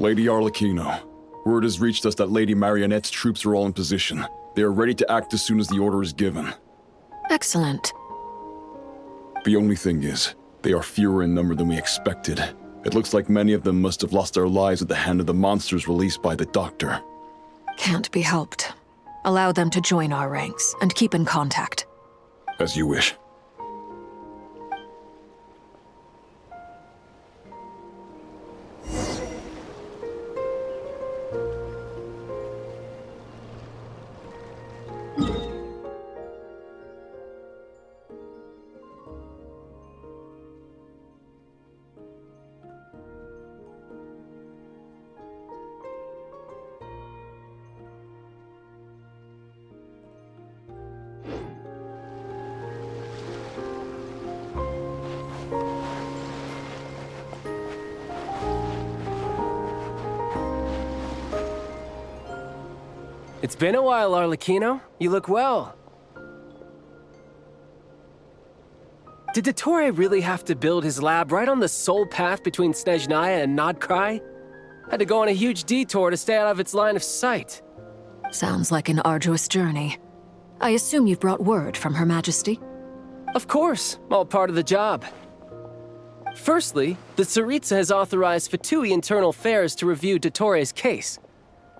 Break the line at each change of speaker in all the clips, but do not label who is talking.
Lady Arlecchino, word has reached us that Lady Marionette's troops are all in position. They are ready to act as soon as the order is given.
Excellent.
The only thing is, they are fewer in number than we expected. It looks like many of them must have lost their lives at the hand of the monsters released by the Doctor.
Can't be helped. Allow them to join our ranks, and keep in contact.
As you wish.
It's been a while, Arlecchino. You look well. Did Dottore really have to build his lab right on the sole path between Snezhnaya and Nodkrai? Had to go on a huge detour to stay out of its line of sight.
Sounds like an arduous journey. I assume you've brought word from Her Majesty?
Of course, all part of the job. Firstly, the Tsaritsa has authorized Fatui Internal Affairs to review Dottore's case.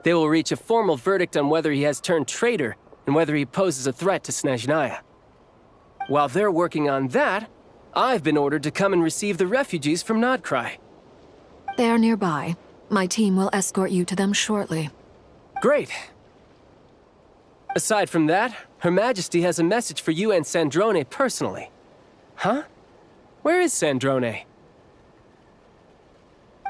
They will reach a formal verdict on whether he has turned traitor and whether he poses a threat to Snezhnaya. While they're working on that, I've been ordered to come and receive the refugees from Nodkrai.
They are nearby. My team will escort you to them shortly.
Great. Aside from that, Her Majesty has a message for you and Sandrone personally. Huh? Where is Sandrone?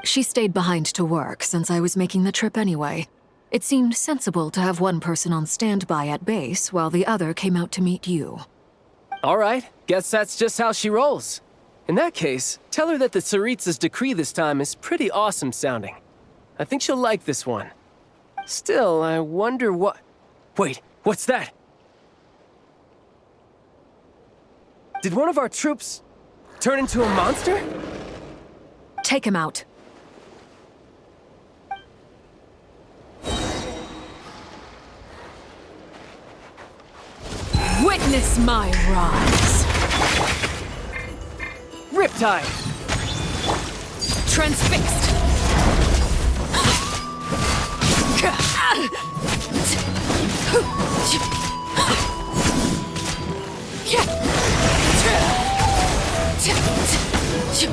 She stayed behind to work since I was making the trip anyway. It seemed sensible to have one person on standby at base while the other came out to meet you.
All right, guess that's just how she rolls. In that case, tell her that the Tsaritsa's decree this time is pretty awesome sounding. I think she'll like this one. Still, I wonder what... Wait, what's that? Did one of our troops turn into a monster?
Take him out. Witness my rise.
Riptide!
Transfixed.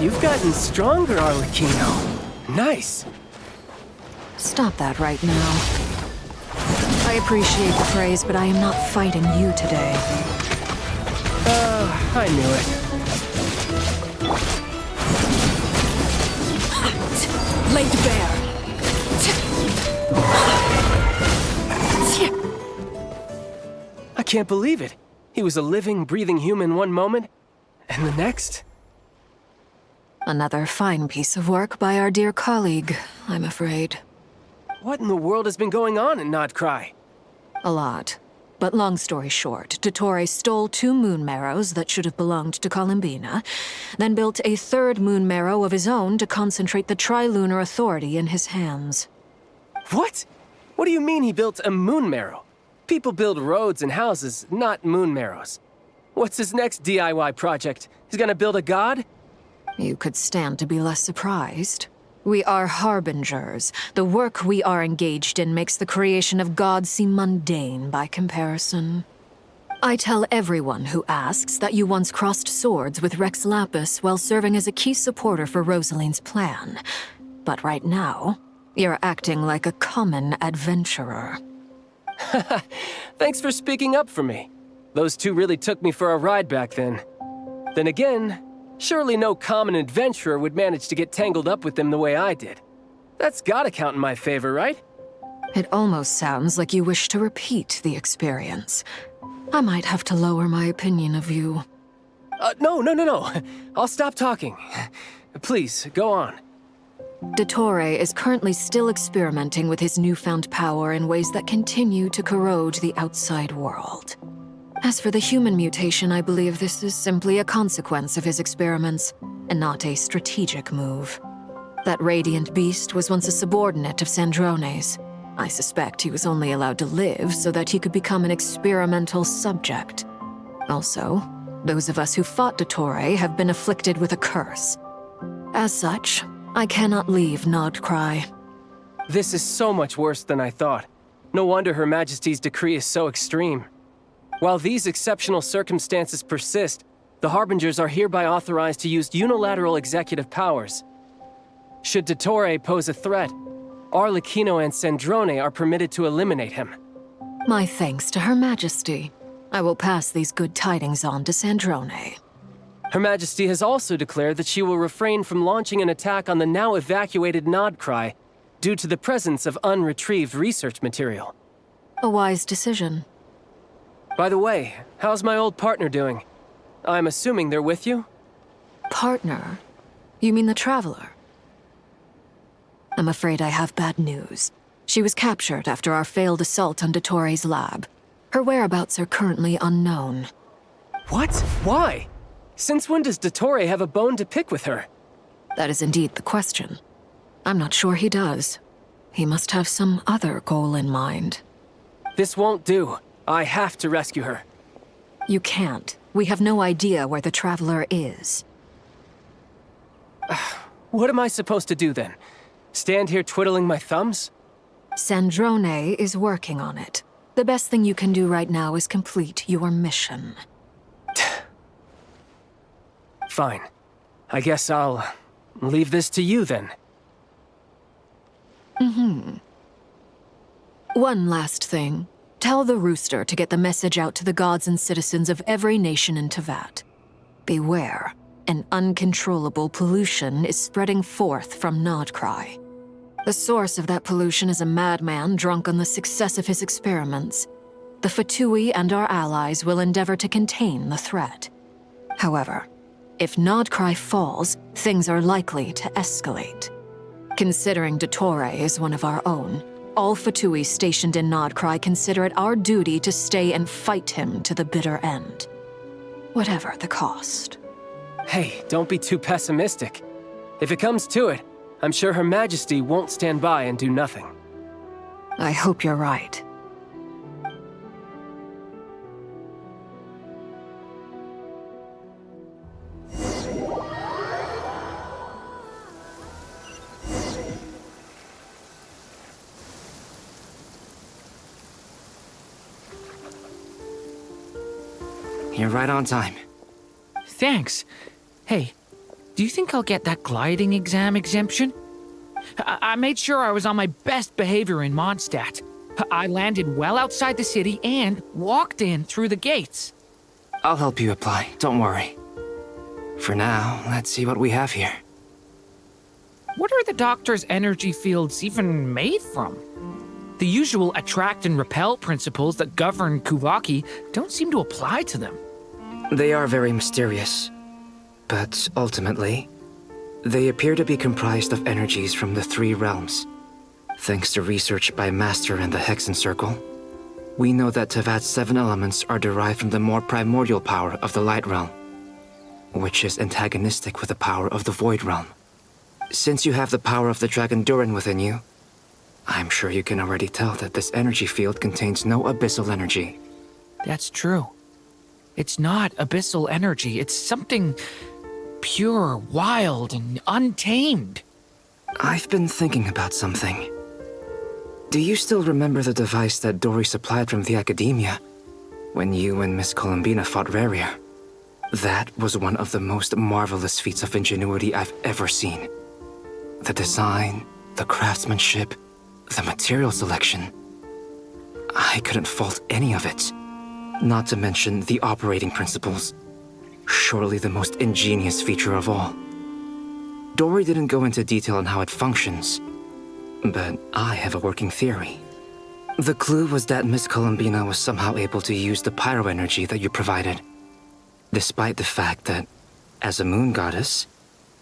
You've gotten stronger, Arlecchino. Nice.
Stop that right now. I appreciate the praise, but I am not fighting you today.
I knew it.
Laid bare.
I can't believe it. He was a living, breathing human one moment, and the next...
Another fine piece of work by our dear colleague, I'm afraid.
What in the world has been going on in Nodkrai?
A lot. But long story short, Dottore stole 2 moon marrows that should have belonged to Columbina, then built a 3rd moon marrow of his own to concentrate the Trilunar Authority in his hands.
What? What do you mean he built a moon marrow? People build roads and houses, not moon marrows. What's his next DIY project? He's gonna build a god?
You could stand to be less surprised. We are harbingers. The work we are engaged in makes the creation of gods seem mundane by comparison. I tell everyone who asks that you once crossed swords with Rex Lapis while serving as a key supporter for Rosaline's plan. But right now, you're acting like a common adventurer.
Thanks for speaking up for me. Those 2 really took me for a ride back then. Then again, surely no common adventurer would manage to get tangled up with them the way I did. That's gotta count in my favor, right?
It almost sounds like you wish to repeat the experience. I might have to lower my opinion of you.
No. I'll stop talking. Please, go on.
Dottore is currently still experimenting with his newfound power in ways that continue to corrode the outside world. As for the human mutation, I believe this is simply a consequence of his experiments, and not a strategic move. That radiant beast was once a subordinate of Sandrone's. I suspect he was only allowed to live so that he could become an experimental subject. Also, those of us who fought Dottore have been afflicted with a curse. As such, I cannot leave Nodcry.
This is so much worse than I thought. No wonder Her Majesty's decree is so extreme. While these exceptional circumstances persist, the Harbingers are hereby authorized to use unilateral executive powers. Should Dottore pose a threat, Arlecchino and Sandrone are permitted to eliminate him.
My thanks to Her Majesty. I will pass these good tidings on to Sandrone.
Her Majesty has also declared that she will refrain from launching an attack on the now evacuated Nodcry due to the presence of unretrieved research material.
A wise decision.
By the way, how's my old partner doing? I'm assuming they're with you?
Partner? You mean the Traveler? I'm afraid I have bad news. She was captured after our failed assault on Dottore's lab. Her whereabouts are currently unknown.
What? Why? Since when does Dottore have a bone to pick with her?
That is indeed the question. I'm not sure he does. He must have some other goal in mind.
This won't do. I have to rescue her.
You can't. We have no idea where the Traveler is.
What am I supposed to do then? Stand here twiddling my thumbs?
Sandrone is working on it. The best thing you can do right now is complete your mission.
Fine. I guess I'll leave this to you then.
One last thing. Tell the Rooster to get the message out to the gods and citizens of every nation in Teyvat. Beware. An uncontrollable pollution is spreading forth from Nodcry. The source of that pollution is a madman drunk on the success of his experiments. The Fatui and our allies will endeavor to contain the threat. However, if Nodcry falls, things are likely to escalate. Considering Dottore is one of our own, all Fatui stationed in Nodcry consider it our duty to stay and fight him to the bitter end. Whatever the cost.
Hey, don't be too pessimistic. If it comes to it, I'm sure Her Majesty won't stand by and do nothing.
I hope you're right.
You're right on time.
Thanks. Hey, do you think I'll get that gliding exam exemption? I made sure I was on my best behavior in Mondstadt. I landed well outside the city and walked in through the gates.
I'll help you apply, don't worry. For now, let's see what we have here.
What are the doctor's energy fields even made from? The usual attract and repel principles that govern Kuvaki don't seem to apply to them.
They are very mysterious, but ultimately, they appear to be comprised of energies from the three realms. Thanks to research by Master and the Hexen Circle, we know that Teyvat's 7 elements are derived from the more primordial power of the Light Realm, which is antagonistic with the power of the Void Realm. Since you have the power of the Dragon Durin within you, I'm sure you can already tell that this energy field contains no abyssal energy.
That's true. It's not abyssal energy. It's something pure, wild, and untamed.
I've been thinking about something. Do you still remember the device that Dory supplied from the Academia when you and Miss Columbina fought Raria? That was one of the most marvelous feats of ingenuity I've ever seen. The design, the craftsmanship, the material selection. I couldn't fault any of it. Not to mention the operating principles. Surely the most ingenious feature of all. Dory didn't go into detail on how it functions, but I have a working theory. The clue was that Miss Columbina was somehow able to use the pyro energy that you provided, despite the fact that, as a moon goddess,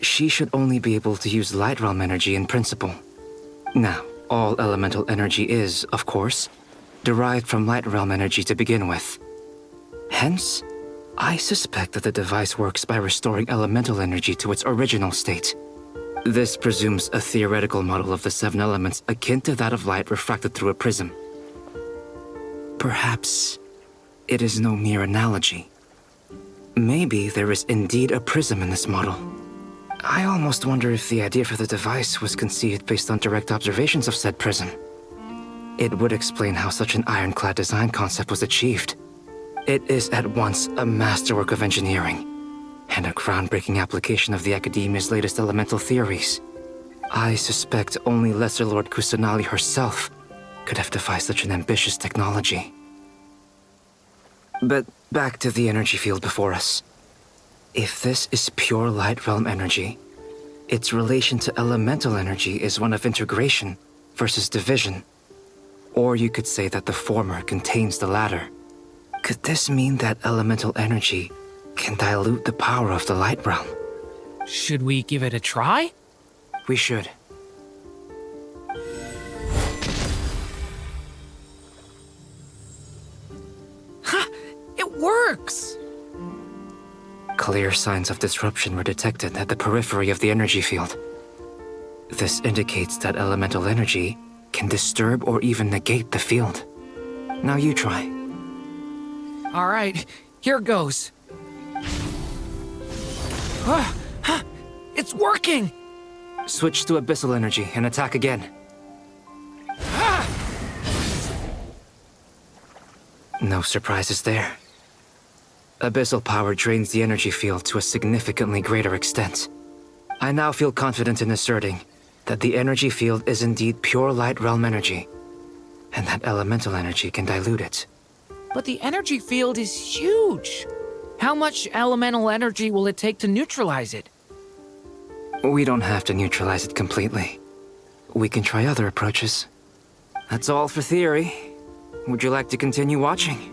she should only be able to use light realm energy in principle. Now, all elemental energy is, of course, derived from light realm energy to begin with. Hence, I suspect that the device works by restoring elemental energy to its original state. This presumes a theoretical model of the 7 elements akin to that of light refracted through a prism. Perhaps it is no mere analogy. Maybe there is indeed a prism in this model. I almost wonder if the idea for the device was conceived based on direct observations of said prism. It would explain how such an ironclad design concept was achieved. It is at once a masterwork of engineering and a groundbreaking application of the Academia's latest elemental theories. I suspect only Lesser Lord Kusanali herself could have devised such an ambitious technology. But back to the energy field before us. If this is pure light realm energy, its relation to elemental energy is one of integration versus division. Or you could say that the former contains the latter. Could this mean that elemental energy can dilute the power of the light realm?
Should we give it a try?
We should.
Ha! It works!
Clear signs of disruption were detected at the periphery of the energy field. This indicates that elemental energy can disturb or even negate the field. Now you try.
All right, here goes. It's working!
Switch to abyssal energy and attack again. No surprises there. Abyssal power drains the energy field to a significantly greater extent. I now feel confident in asserting that the energy field is indeed pure light realm energy, and that elemental energy can dilute it.
But the energy field is huge. How much elemental energy will it take to neutralize it?
We don't have to neutralize it completely. We can try other approaches. That's all for theory. Would you like to continue watching?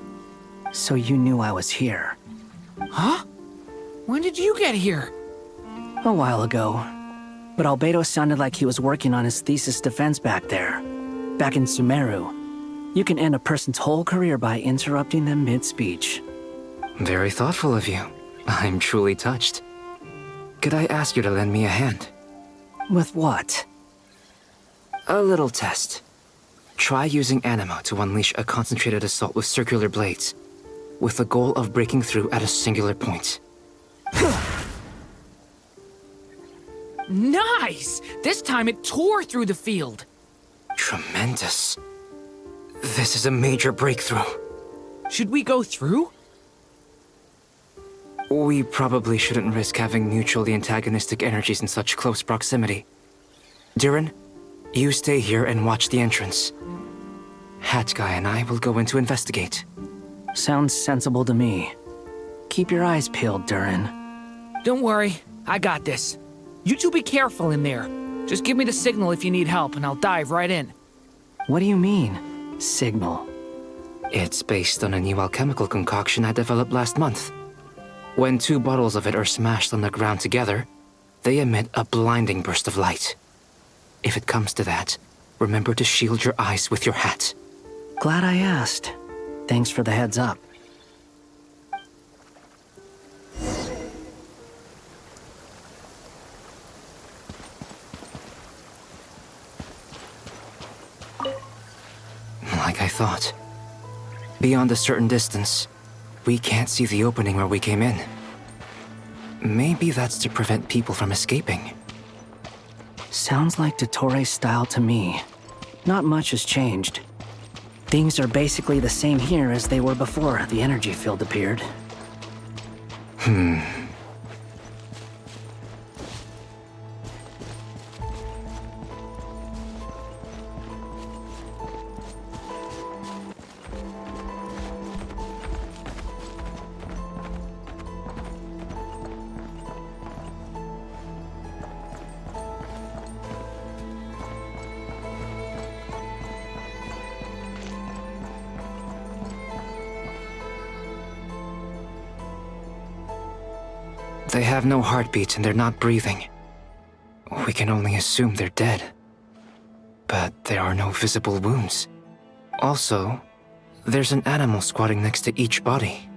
So you knew I was here.
Huh? When did you get here?
A while ago. But Albedo sounded like he was working on his thesis defense back there. Back in Sumeru. You can end a person's whole career by interrupting them mid-speech.
Very thoughtful of you. I'm truly touched. Could I ask you to lend me a hand?
With what?
A little test. Try using Animo to unleash a concentrated assault with circular blades, with the goal of breaking through at a singular point.
Nice! This time it tore through the field.
Tremendous. This is a major breakthrough.
Should we go through?
We probably shouldn't risk having mutually antagonistic energies in such close proximity. Durin, you stay here and watch the entrance. Hat Guy and I will go in to investigate.
Sounds sensible to me. Keep your eyes peeled, Durin.
Don't worry, I got this. You two be careful in there. Just give me the signal if you need help and I'll dive right in.
What do you mean, signal?
It's based on a new alchemical concoction I developed last month. When 2 bottles of it are smashed on the ground together, they emit a blinding burst of light. If it comes to that, remember to shield your eyes with your hat.
Glad I asked. Thanks for the heads up.
Like I thought. Beyond a certain distance, we can't see the opening where we came in. Maybe that's to prevent people from escaping.
Sounds like Dottore style to me. Not much has changed. Things are basically the same here as they were before the energy field appeared.
They have no heartbeats and they're not breathing. We can only assume they're dead. But there are no visible wounds. Also, there's an animal squatting next to each body.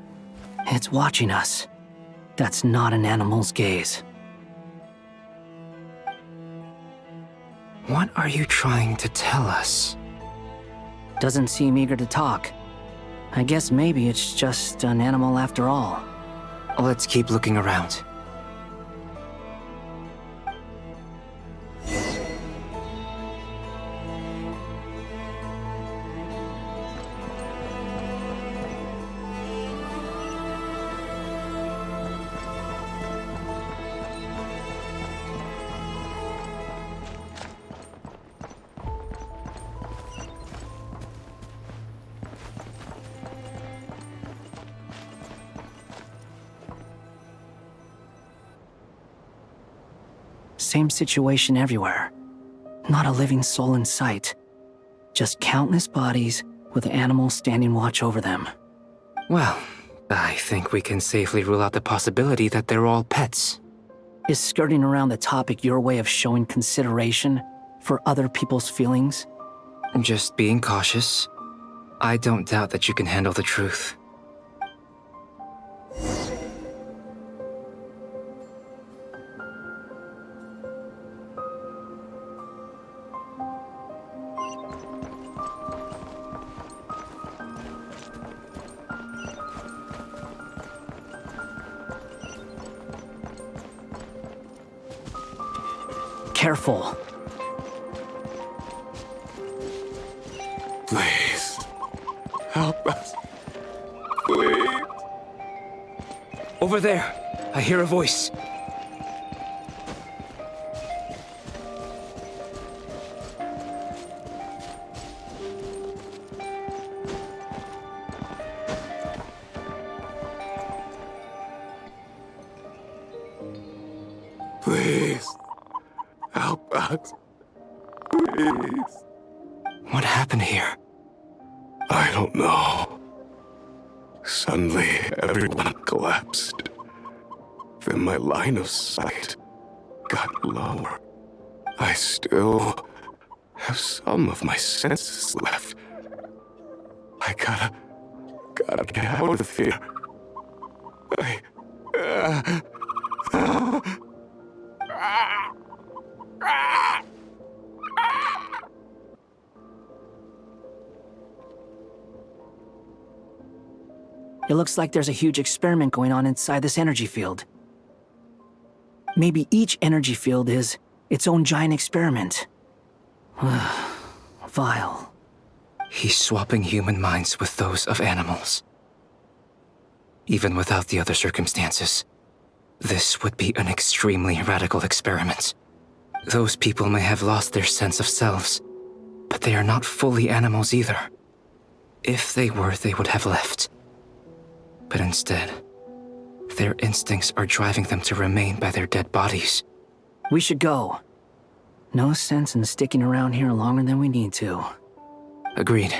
It's watching us. That's not an animal's gaze.
What are you trying to tell us?
Doesn't seem eager to talk. I guess maybe it's just an animal after all.
Let's keep looking around.
Same situation everywhere. Not a living soul in sight. Just countless bodies with animals standing watch over them.
Well, I think we can safely rule out the possibility that they're all pets.
Is skirting around the topic your way of showing consideration for other people's feelings?
Just being cautious. I don't doubt that you can handle the truth.
Careful.
Please. Help us. Please.
Over there, I hear a voice.
Please. Help us. Please.
What happened here?
I don't know. Suddenly, everyone collapsed. Then my line of sight got lower. I still have some of my senses left. I gotta get out of here.
It looks like there's a huge experiment going on inside this energy field. Maybe each energy field is its own giant experiment. Vile.
He's swapping human minds with those of animals. Even without the other circumstances, this would be an extremely radical experiment. Those people may have lost their sense of selves, but they are not fully animals either. If they were, they would have left. But instead, their instincts are driving them to remain by their dead bodies.
We should go. No sense in sticking around here longer than we need to.
Agreed.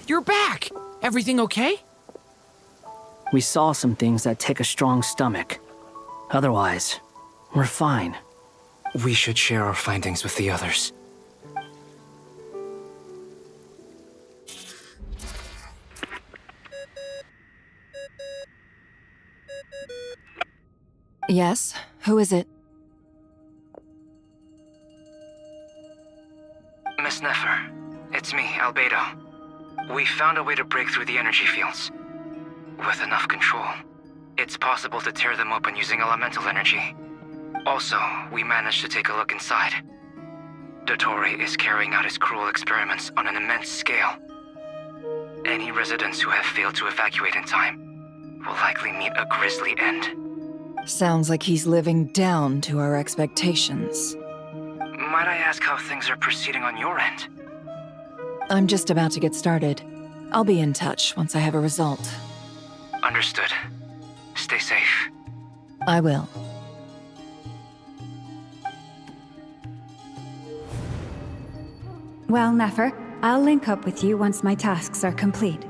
You're back! Everything okay?
We saw some things that take a strong stomach. Otherwise, we're fine.
We should share our findings with the others.
Yes? Who is it?
Miss Nefer, it's me, Albedo. We found a way to break through the energy fields. With enough control, it's possible to tear them open using elemental energy. Also, we managed to take a look inside. Dottore is carrying out his cruel experiments on an immense scale. Any residents who have failed to evacuate in time will likely meet a grisly end.
Sounds like he's living down to our expectations.
Might I ask how things are proceeding on your end?
I'm just about to get started. I'll be in touch once I have a result.
Understood. Stay safe.
I will.
Well, Nefer, I'll link up with you once my tasks are complete.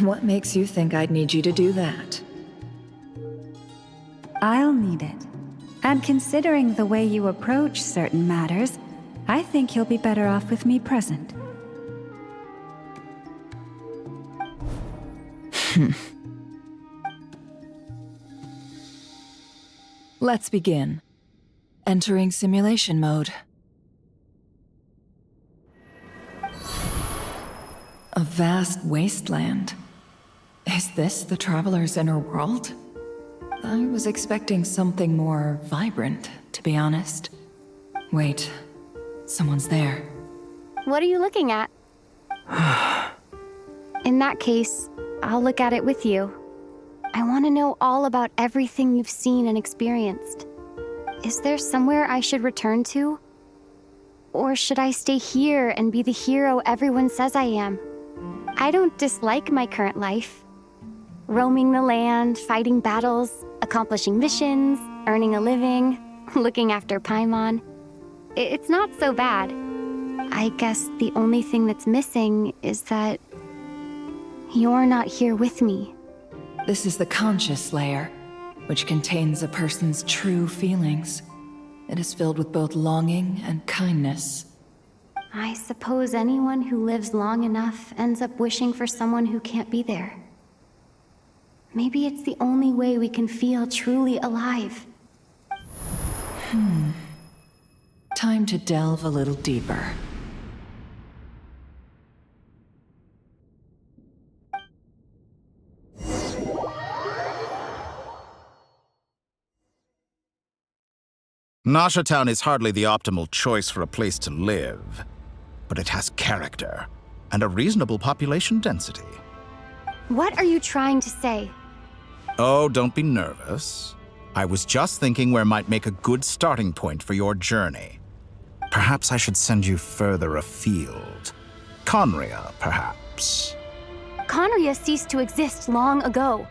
What makes you think I'd need you to do that?
I'll need it. And considering the way you approach certain matters, I think you'll be better off with me present.
Let's begin. Entering simulation mode. A vast wasteland. Is this the Traveler's inner world? I was expecting something more vibrant, to be honest. Wait, someone's there.
What are you looking at? In that case, I'll look at it with you. I want to know all about everything you've seen and experienced. Is there somewhere I should return to? Or should I stay here and be the hero everyone says I am? I don't dislike my current life. Roaming the land, fighting battles, accomplishing missions, earning a living, looking after Paimon. It's not so bad. I guess the only thing that's missing is that you're not here with me.
This is the conscious layer, which contains a person's true feelings. It is filled with both longing and kindness.
I suppose anyone who lives long enough ends up wishing for someone who can't be there. Maybe it's the only way we can feel truly alive.
Time to delve a little deeper.
Nasha Town is hardly the optimal choice for a place to live, but it has character and a reasonable population density.
What are you trying to say?
Oh, don't be nervous. I was just thinking where might make a good starting point for your journey. Perhaps I should send you further afield. Conria, perhaps.
Conria ceased to exist long ago.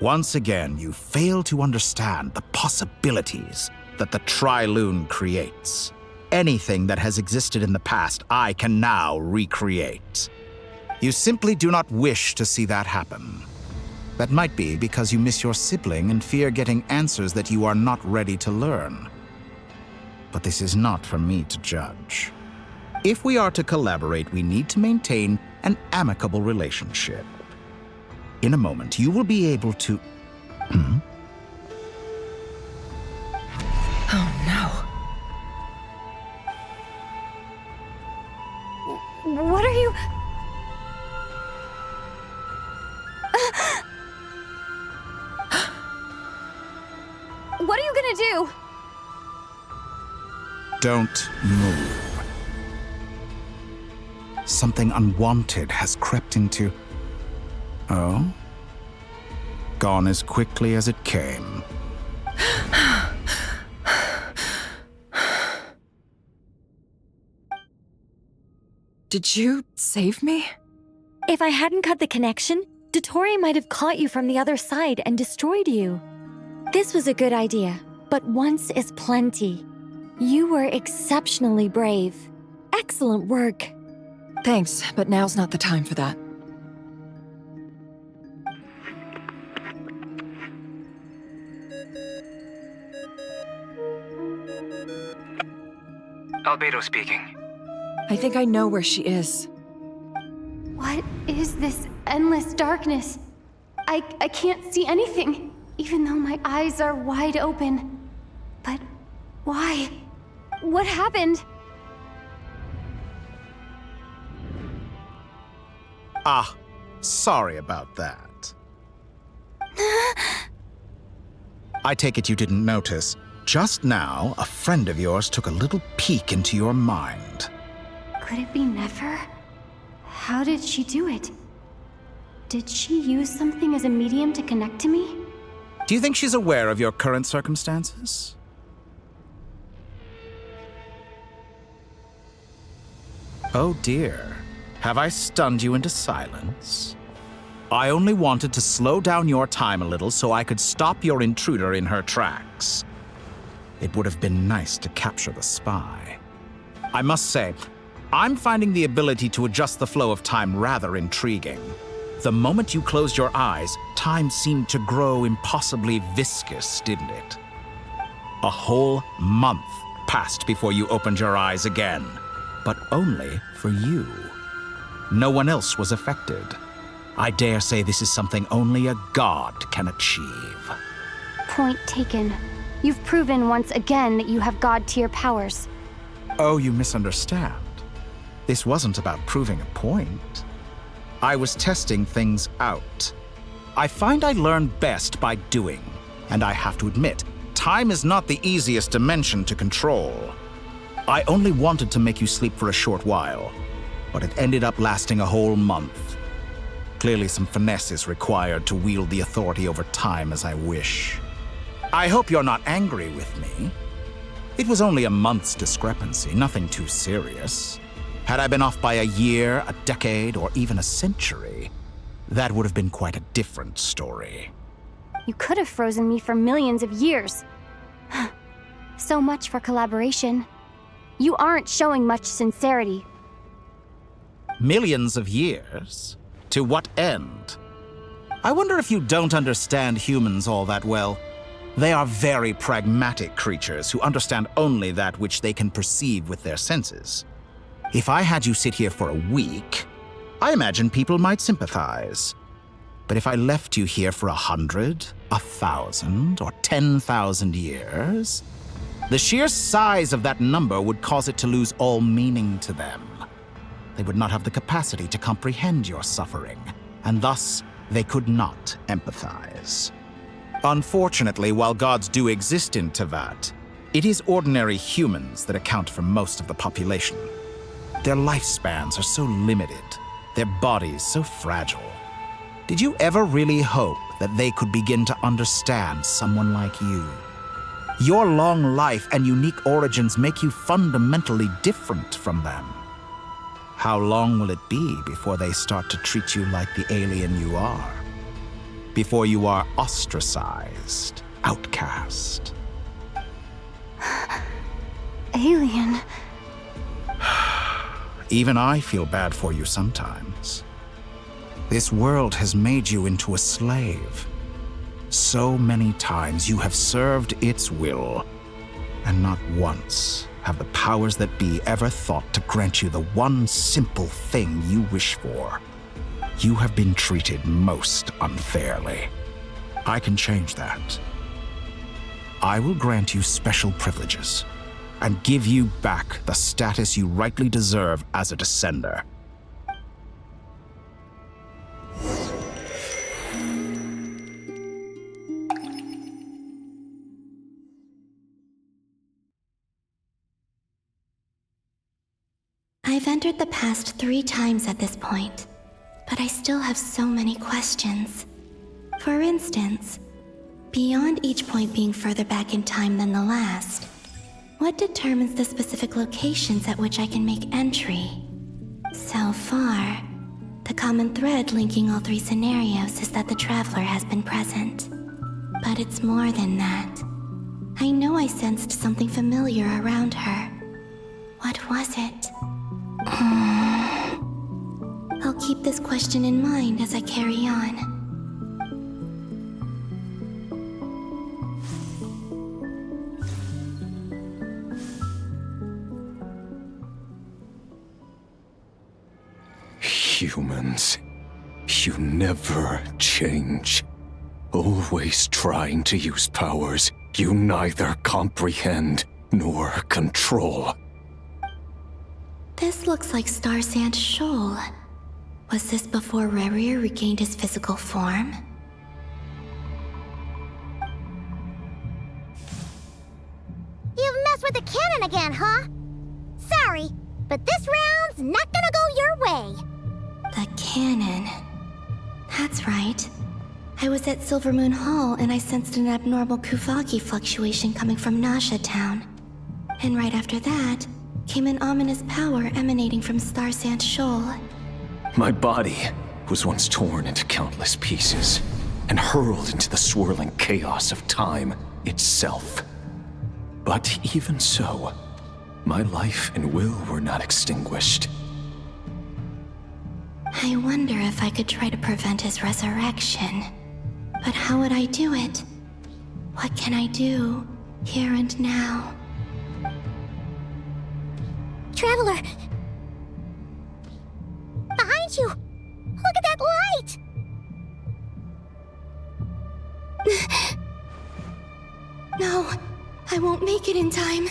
Once again, you fail to understand the possibilities that the Tri-Lune creates. Anything that has existed in the past, I can now recreate. You simply do not wish to see that happen. That might be because you miss your sibling and fear getting answers that you are not ready to learn. But this is not for me to judge. If we are to collaborate, we need to maintain an amicable relationship. In a moment, you will be able to...
Oh no.
What are you... What are you gonna do?
Don't move. Something unwanted has crept into... Oh? Gone as quickly as it came.
Did you save me?
If I hadn't cut the connection, Dottore might have caught you from the other side and destroyed you. This was a good idea, but once is plenty. You were exceptionally brave. Excellent work.
Thanks, but now's not the time for that.
Albedo speaking.
I think I know where she is.
What is this endless darkness? I can't see anything, even though my eyes are wide open. But why? What happened?
Ah, sorry about that. I take it you didn't notice. Just now, a friend of yours took a little peek into your mind.
Could it be Nefer? How did she do it? Did she use something as a medium to connect to me?
Do you think she's aware of your current circumstances? Oh dear. Have I stunned you into silence? I only wanted to slow down your time a little so I could stop your intruder in her tracks. It would have been nice to capture the spy. I must say, I'm finding the ability to adjust the flow of time rather intriguing. The moment you closed your eyes, time seemed to grow impossibly viscous, didn't it? A whole month passed before you opened your eyes again, but only for you. No one else was affected. I dare say this is something only a god can achieve.
Point taken. You've proven once again that you have god-tier powers.
Oh, you misunderstand. This wasn't about proving a point. I was testing things out. I find I learn best by doing, and I have to admit, time is not the easiest dimension to control. I only wanted to make you sleep for a short while, but it ended up lasting a whole month. Clearly some finesse is required to wield the authority over time as I wish. I hope you're not angry with me. It was only a month's discrepancy, nothing too serious. Had I been off by a year, a decade, or even a century, that would have been quite a different story.
You could have frozen me for millions of years. So much for collaboration. You aren't showing much sincerity.
Millions of years? To what end? I wonder if you don't understand humans all that well. They are very pragmatic creatures who understand only that which they can perceive with their senses. If I had you sit here for a week, I imagine people might sympathize. But if I left you here for 100, 1,000, or 10,000 years, the sheer size of that number would cause it to lose all meaning to them. They would not have the capacity to comprehend your suffering, and thus they could not empathize. Unfortunately, while gods do exist in Teyvat, it is ordinary humans that account for most of the population. Their lifespans are so limited, their bodies so fragile. Did you ever really hope that they could begin to understand someone like you? Your long life and unique origins make you fundamentally different from them. How long will it be before they start to treat you like the alien you are? Before you are ostracized, outcast?
Alien.
Even I feel bad for you sometimes. This world has made you into a slave. So many times you have served its will, and not once have the powers that be ever thought to grant you the one simple thing you wish for. You have been treated most unfairly. I can change that. I will grant you special privileges and give you back the status you rightly deserve as a descender.
I've entered the past 3 times at this point, but I still have so many questions. For instance, beyond each point being further back in time than the last, what determines the specific locations at which I can make entry? So far, the common thread linking all 3 scenarios is that the Traveler has been present. But it's more than that. I know I sensed something familiar around her. What was it? I'll keep this question in mind as I carry on.
Humans, you never change. Always trying to use powers you neither comprehend nor control.
This looks like Star Sand Shoal. Was this before Rarier regained his physical form?
You've messed with the cannon again, huh? Sorry, but this round's not gonna go your way.
The cannon. That's right. I was at Silvermoon Hall and I sensed an abnormal Kuvagi fluctuation coming from Nasha Town. And right after that, came an ominous power emanating from Star Sand Shoal.
My body was once torn into countless pieces and hurled into the swirling chaos of time itself. But even so, my life and will were not extinguished.
I wonder if I could try to prevent his resurrection. But how would I do it? What can I do, here and now?
Traveler! Behind you! Look at that light!
No, I won't make it in time.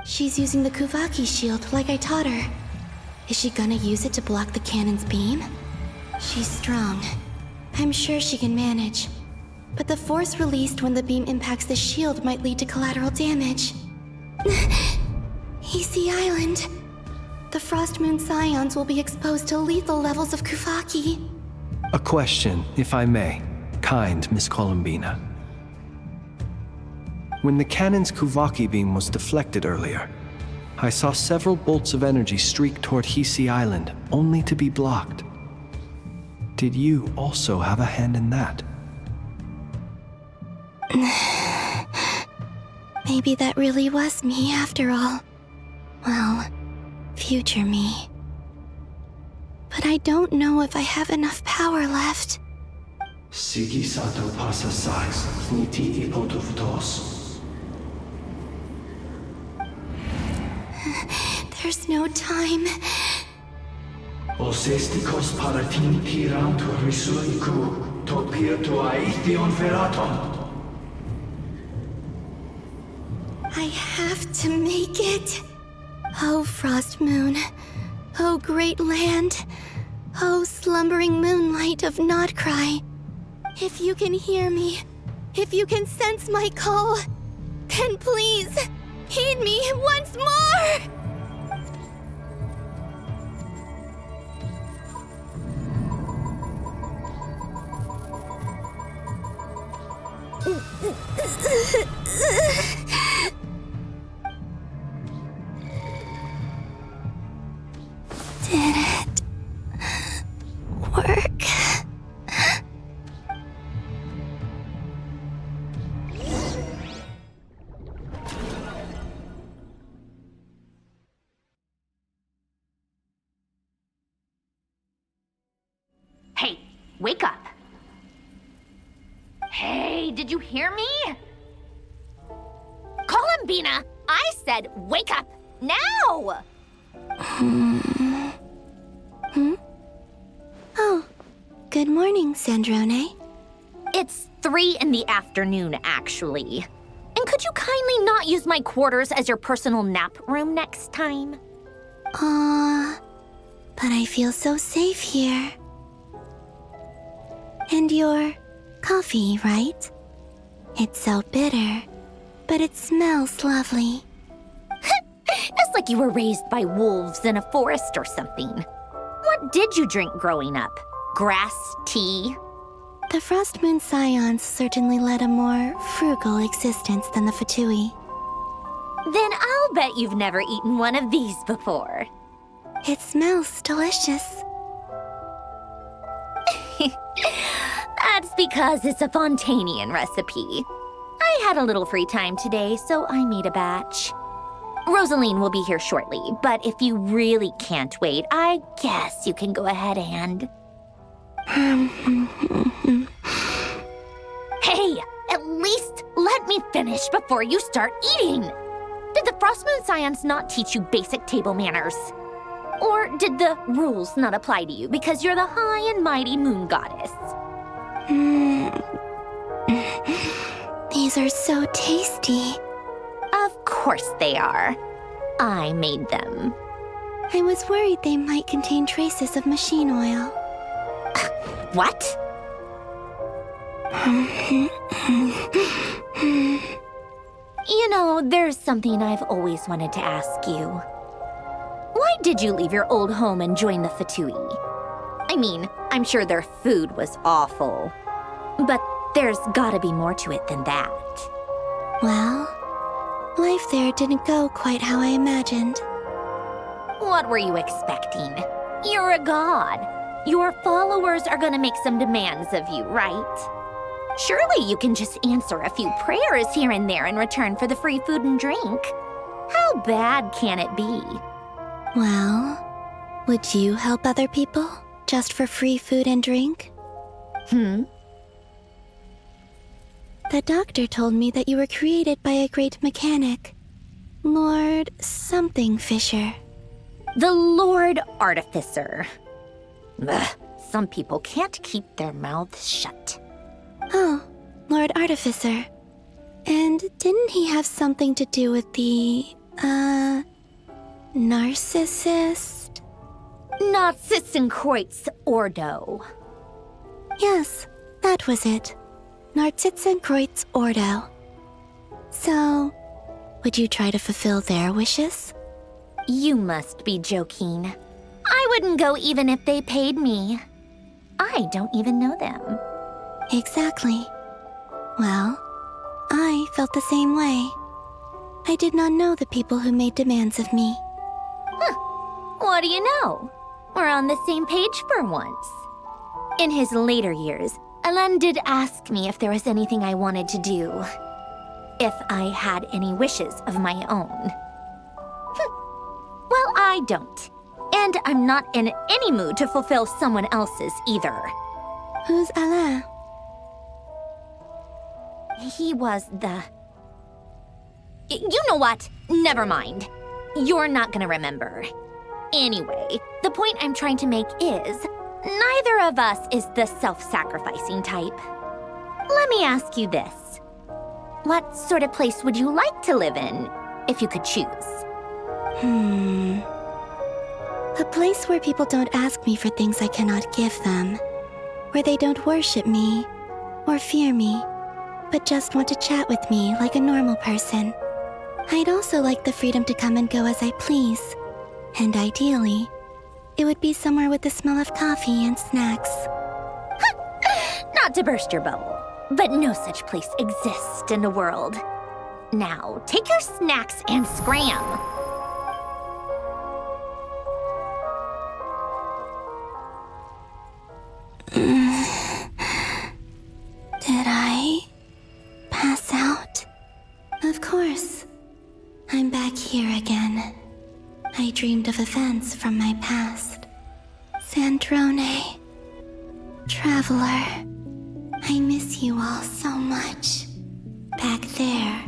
She's using the Kuvaki shield like I taught her. Is she gonna use it to block the cannon's beam? She's strong. I'm sure she can manage. But the force released when the beam impacts the shield might lead to collateral damage. EC Island. The Frost Moon Scions will be exposed to lethal levels of Kuvaki.
A question, if I may. Kind Miss Columbina. When the cannon's Kuvaki beam was deflected earlier, I saw several bolts of energy streak toward Hisi Island, only to be blocked. Did you also have a hand in that?
Maybe that really was me after all. Well, future me. But I don't know if I have enough power left.
Sigi sato pasa sax, niti ipotuftos.
There's no time.
Osestikos paratin tiram to risuiku, topir to aithion feraton.
I have to make it. Oh, Frost Moon. Oh, great land. Oh, slumbering moonlight of Nodcry. If you can hear me, if you can sense my call, then please, heed me once more! Did it work?
Hey, wake up. Hey, did you hear me? Columbina, I said wake up now!
Oh, good morning, Sandrone.
It's 3 in the afternoon, actually. And could you kindly not use my quarters as your personal nap room next time?
But I feel so safe here. And your coffee, right? It's so bitter, but it smells lovely.
It's like you were raised by wolves in a forest or something. What did you drink growing up? Grass tea?
The Frost Moon Scions certainly led a more frugal existence than the Fatui.
Then I'll bet you've never eaten one of these before.
It smells delicious.
That's because it's a Fontanian recipe. I had a little free time today, so I made a batch. Rosaline will be here shortly, but if you really can't wait, I guess you can go ahead and... Hey, at least let me finish before you start eating! Did the Frost Moon Scions not teach you basic table manners? Or did the rules not apply to you because you're the high and mighty moon goddess?
These are so tasty.
Of course they are. I made them.
I was worried they might contain traces of machine oil.
What? You know, there's something I've always wanted to ask you. Why did you leave your old home and join the Fatui? I mean, I'm sure their food was awful. But there's gotta be more to it than that.
Well, life there didn't go quite how I imagined.
What were you expecting? You're a god. Your followers are gonna make some demands of you, right? Surely you can just answer a few prayers here and there in return for the free food and drink. How bad can it be?
Well, would you help other people just for free food and drink? The doctor told me that you were created by a great mechanic, Lord something Fisher.
The Lord Artificer. Ugh, some people can't keep their mouths shut.
Oh, Lord Artificer. And didn't he have something to do with the, narcissist?
Narcissenkreuz Ordo.
Yes, that was it. Narcissenkreuz Ordo. So, would you try to fulfill their wishes?
You must be joking. I wouldn't go even if they paid me. I don't even know them.
Exactly. Well, I felt the same way. I did not know the people who made demands of me.
What do you know? We're on the same page for once. In his later years, Alan did ask me if there was anything I wanted to do. If I had any wishes of my own. Well, I don't. And I'm not in any mood to fulfill someone else's either.
Who's Alain?
He was the... You know what? Never mind. You're not gonna remember. Anyway, the point I'm trying to make is, neither of us is the self-sacrificing type. Let me ask you this. What sort of place would you like to live in, if you could choose?
A place where people don't ask me for things I cannot give them. Where they don't worship me, or fear me, but just want to chat with me like a normal person. I'd also like the freedom to come and go as I please. And ideally, it would be somewhere with the smell of coffee and snacks.
Not to burst your bubble, but no such place exists in the world. Now, take your snacks and scram.
Did I pass out? Of course. I'm back here again. I dreamed of events from my past. Sandrone. Traveler. I miss you all so much. Back there.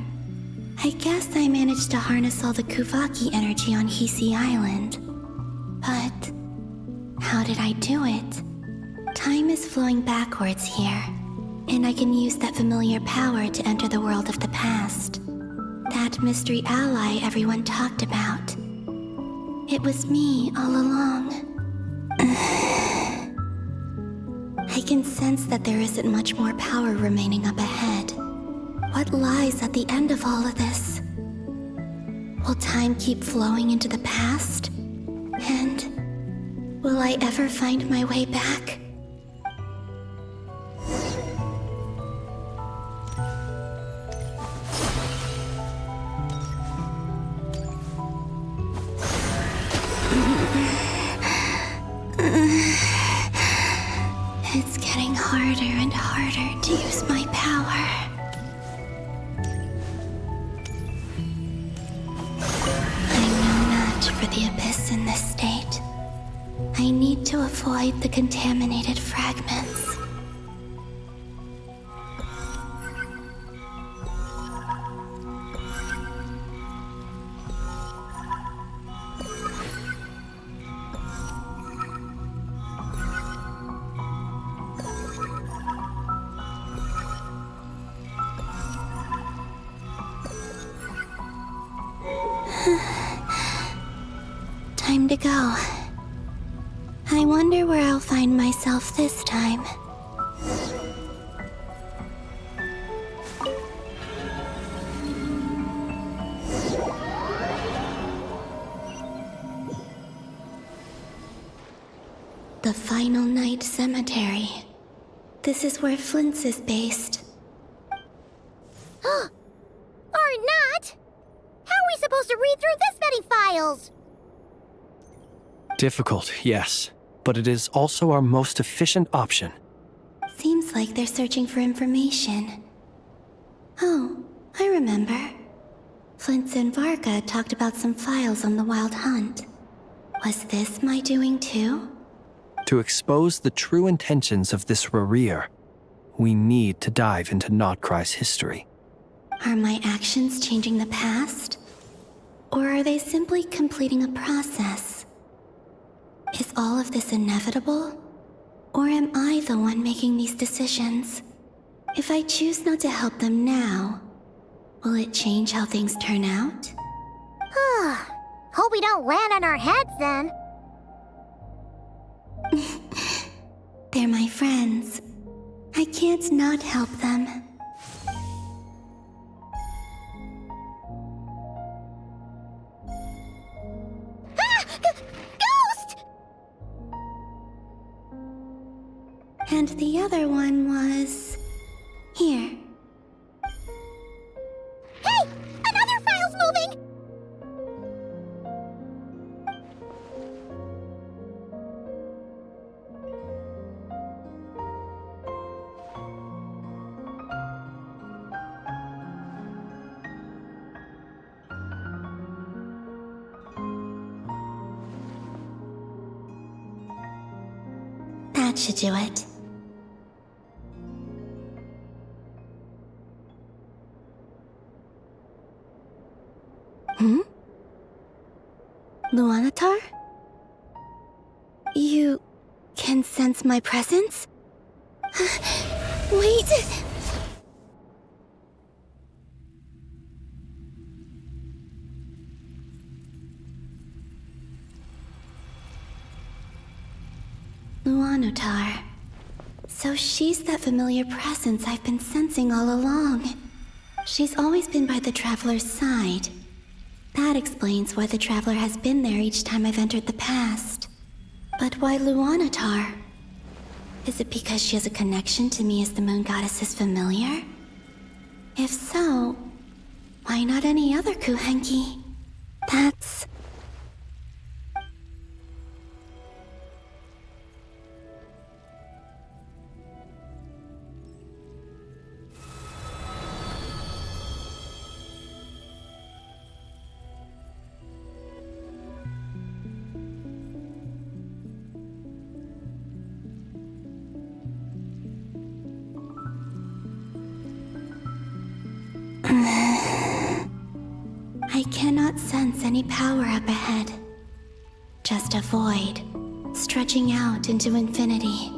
I guess I managed to harness all the Kuvaki energy on Hisi Island. But how did I do it? Time is flowing backwards here, and I can use that familiar power to enter the world of the past. That mystery ally everyone talked about. It was me all along. I can sense that there isn't much more power remaining up ahead. What lies at the end of all of this? Will time keep flowing into the past? And will I ever find my way back? It's getting harder and harder to use my power. I'm no match for the Abyss in this state. I need to avoid the contaminated fragments. Time to go. I wonder where I'll find myself this time. The Final Night Cemetery. This is where Flint's is based.
Or not! How are we supposed to read through this many files?
Difficult, yes, but it is also our most efficient option.
Seems like they're searching for information. Oh, I remember. Flintz and Varga talked about some files on the Wild Hunt. Was this my doing too?
To expose the true intentions of this Rerir, we need to dive into Notcry's history.
Are my actions changing the past? Or are they simply completing a process? Is all of this inevitable? Or am I the one making these decisions? If I choose not to help them now, will it change how things turn out?
Hope we don't land on our heads then.
They're my friends. I can't not help them.
Ghost!
And the other one was... here.
Hey! Another file's moving!
That should do it. Luanatar? You can sense my presence? Wait! Luanatar. So she's that familiar presence I've been sensing all along. She's always been by the Traveler's side. That explains why the Traveler has been there each time I've entered the past. But why Luanatar? Is it because she has a connection to me as the Moon Goddess's familiar? If so, why not any other Kuhenki? That's... I cannot sense any power up ahead. Just a void, stretching out into infinity.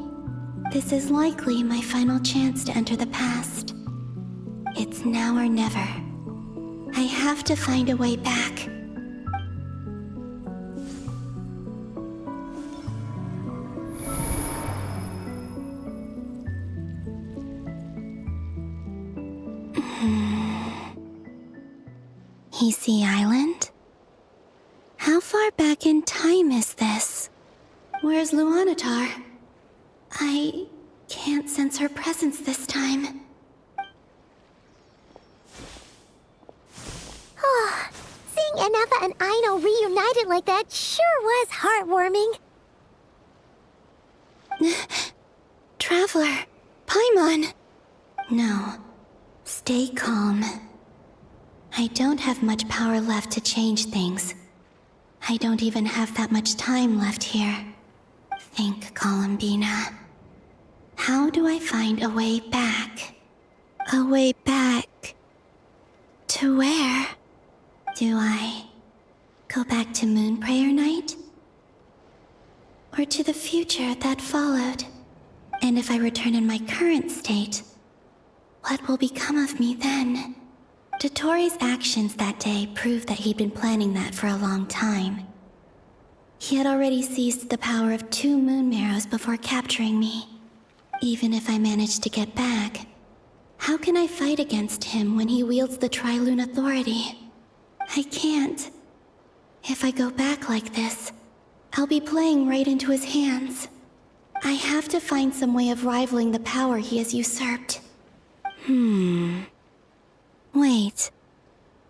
This is likely my final chance to enter the past. It's now or never. I have to find a way back. VII Island? How far back in time is this? Where's Luanatar? I can't sense her presence this time.
Seeing Enefa and Aino reunited like that sure was heartwarming.
Traveler, Paimon! No, stay calm. I don't have much power left to change things. I don't even have that much time left here. Think, Columbina. How do I find a way back? A way back... to where? Do I go back to Moon Prayer Night? Or to the future that followed? And if I return in my current state, what will become of me then? Dotori's actions that day proved that he'd been planning that for a long time. He had already seized the power of 2 Moon Marrows before capturing me. Even if I managed to get back, how can I fight against him when he wields the Tri-Lune Authority? I can't. If I go back like this, I'll be playing right into his hands. I have to find some way of rivaling the power he has usurped. Wait.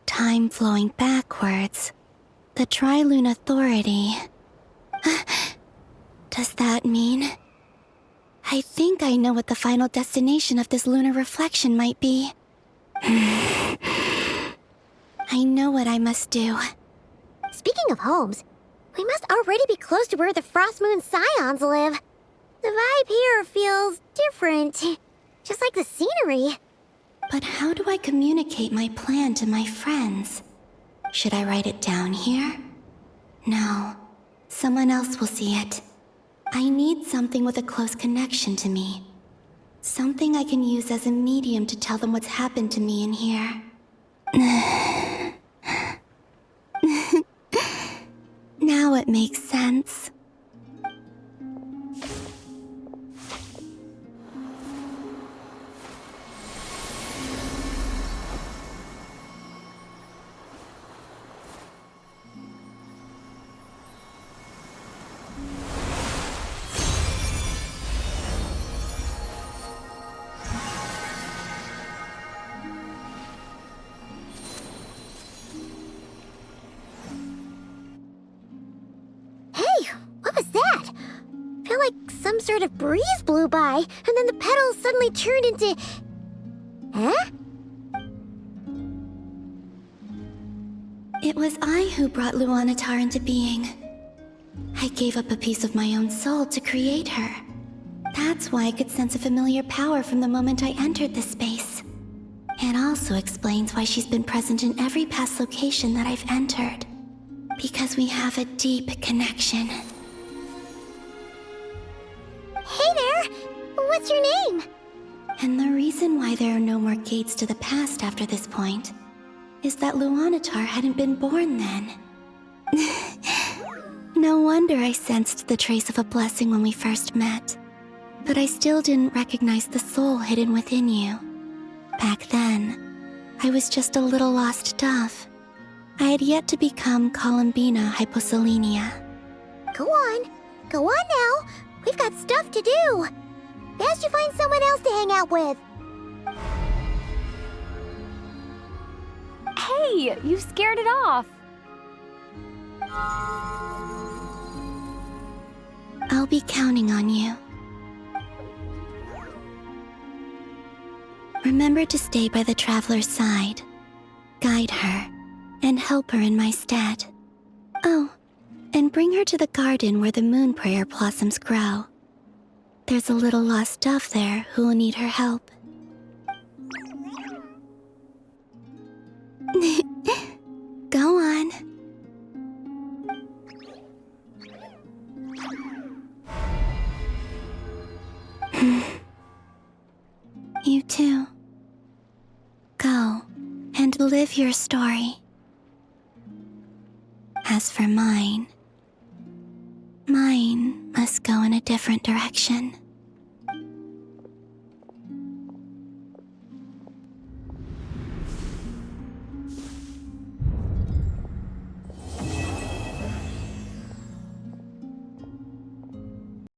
Time flowing backwards. The Tri-Lune Authority. Does that mean... I think I know what the final destination of this lunar reflection might be. I know what I must do.
Speaking of homes, we must already be close to where the Frost Moon Scions live. The vibe here feels different, just like the scenery.
But how do I communicate my plan to my friends? Should I write it down here? No, someone else will see it. I need something with a close connection to me. Something I can use as a medium to tell them what's happened to me in here. Now it makes sense.
Some sort of breeze blew by, and then the petals suddenly turned into... Huh?
It was I who brought Luanatar into being. I gave up a piece of my own soul to create her. That's why I could sense a familiar power from the moment I entered this space. It also explains why she's been present in every past location that I've entered. Because we have a deep connection.
Hey there! What's your name?
And the reason why there are no more gates to the past after this point is that Luanatar hadn't been born then. No wonder I sensed the trace of a blessing when we first met. But I still didn't recognize the soul hidden within you. Back then, I was just a little lost dove. I had yet to become Columbina Hyposelenia.
Go on now. We've got stuff to do. Best you find someone else to hang out with.
Hey, you scared it off.
I'll be counting on you. Remember to stay by the traveler's side, guide her, and help her in my stead. Oh, and bring her to the garden where the moon prayer blossoms grow. There's a little lost dove there who will need her help. Go on. You too. Go and live your story. As for mine must go in a different direction.